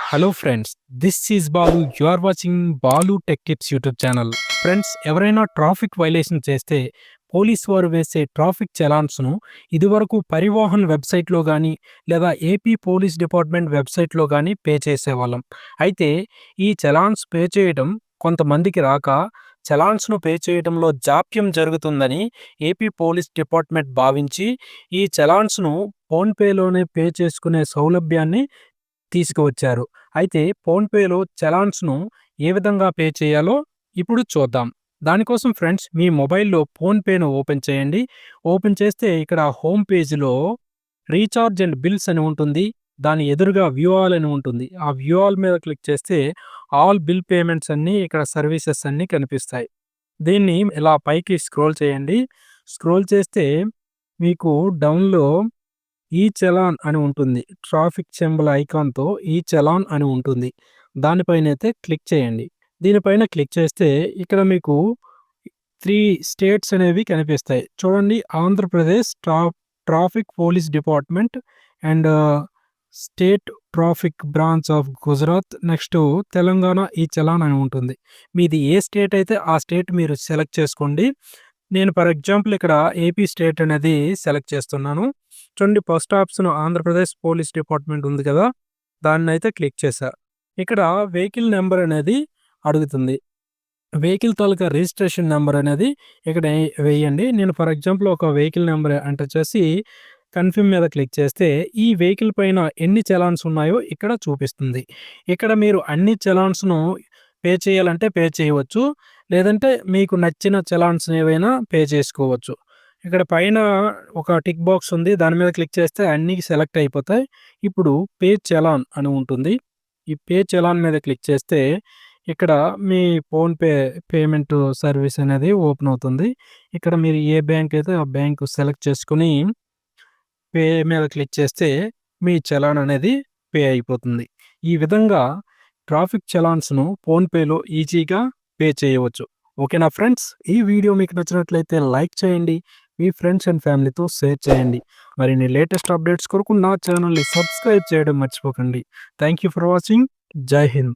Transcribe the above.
Hello friends, this is Balu. You are watching Balu tech tips YouTube channel. Friends, ఎవరైనా traffic violation చేస్తే police వారు వేసే traffic చలాన్స్ను ఇదివరకు పరివాహన్ వెబ్సైట్లో కానీ లేదా ఏపీ పోలీస్ డిపార్ట్మెంట్ వెబ్సైట్లో కానీ పే చేసేవాళ్ళం. అయితే ఈ చలాన్స్ పే చేయడం కొంతమందికి రాక చలాన్స్ను పే చేయడంలో జాప్యం జరుగుతుందని ఏపీ పోలీస్ డిపార్ట్మెంట్ భావించి ఈ చలాన్స్ను ఫోన్పేలోనే పే చేసుకునే సౌలభ్యాన్ని తీసుకువచ్చారు. అయితే ఫోన్‌పేలో చలాన్స్‌ను ఏ విధంగా పే చేయాలో ఇప్పుడు చూద్దాం. దానికోసం ఫ్రెండ్స్, మీ మొబైల్‌లో ఫోన్‌పేను ఓపెన్ చేయండి. ఓపెన్ చేస్తే ఇక్కడ హోమ్ పేజ్‌లో రీచార్జ్ అండ్ బిల్స్ అని ఉంటుంది. దాని ఎదురుగా వ్యూ ఆల్ అని ఉంటుంది. ఆ వ్యూ ఆల్ మీద క్లిక్ చేస్తే ఆల్ బిల్ పేమెంట్స్ అన్నీ, ఇక్కడ సర్వీసెస్ అన్నీ కనిపిస్తాయి. దీన్ని ఇలా పైకి స్క్రోల్ చేయండి. స్క్రోల్ చేస్తే మీకు డౌన్‌లో ఈ చలాన్ అని ఉంటుంది. ట్రాఫిక్ సింబల్ ఐకాన్‌తో ఈ చలాన్ అని ఉంటుంది. దానిపైనైతే క్లిక్ చేయండి. దీనిపైన క్లిక్ చేస్తే ఇక్కడ మీకు 3 స్టేట్స్ అనేవి కనిపిస్తాయి. చూడండి, Andhra Pradesh traffic police department and state traffic branch of Gujarat, next Telangana ఈ చలాన్ అని ఉంటుంది. మీది ఏ స్టేట్ అయితే ఆ స్టేట్ మీరు సెలెక్ట్ చేసుకోండి. నేను ఫర్ ఎగ్జాంపుల్ ఇక్కడ ఏపీ స్టేట్ అనేది సెలెక్ట్ చేస్తున్నాను. చూడండి, first option Andhra Pradesh police department ఉంది కదా, దాన్నైతే క్లిక్ చేశా. ఇక్కడ వెహికల్ నెంబర్ అనేది అడుగుతుంది. వెహికల్ తాలూకా రిజిస్ట్రేషన్ నెంబర్ అనేది ఇక్కడ వేయండి. నేను ఫర్ ఎగ్జాంపుల్ ఒక వెహికల్ నెంబర్ ఎంటర్ చేసి కన్ఫర్మ్ మీద క్లిక్ చేస్తే ఈ వెహికల్ పైన ఎన్ని చలాన్స్ ఉన్నాయో ఇక్కడ చూపిస్తుంది. ఇక్కడ మీరు అన్ని చలాన్స్‌ను పే చేయాలంటే పే చేయవచ్చు. లేదంటే మీకు నచ్చిన చలాన్స్ ఏవైనా పే చేసుకోవచ్చు. ఇక్కడ పైన ఒక టిక్ బాక్స్ ఉంది. దాని మీద క్లిక్ చేస్తే అన్నీ సెలెక్ట్ అయిపోతాయి. ఇప్పుడు పే చలాన్ అని ఉంటుంది. ఈ పే చలాన్ మీద క్లిక్ చేస్తే ఇక్కడ మీ ఫోన్‌పే పేమెంట్ సర్వీస్ అనేది ఓపెన్ అవుతుంది. ఇక్కడ మీరు ఏ బ్యాంక్ అయితే ఆ బ్యాంక్ సెలెక్ట్ చేసుకొని పే మీద క్లిక్ చేస్తే మీ చలాన్ అనేది పే అయిపోతుంది. ఈ విధంగా ట్రాఫిక్ చలాన్స్‌ను ఫోన్‌పేలో ఈజీగా పే చేయవచ్చు. ఓకేనా ఫ్రెండ్స్? ఈ వీడియో మీకు నచ్చినట్లయితే లైక్ చేయండి. మీ ఫ్రెండ్స్ అండ్ ఫ్యామిలీతో షేర్ చేయండి. మరిన్ని లేటెస్ట్ అప్డేట్స్ కొరకు నా ఛానల్‌ని సబ్స్క్రైబ్ చేయడం మర్చిపోకండి. Thank you for watching. జై హింద్.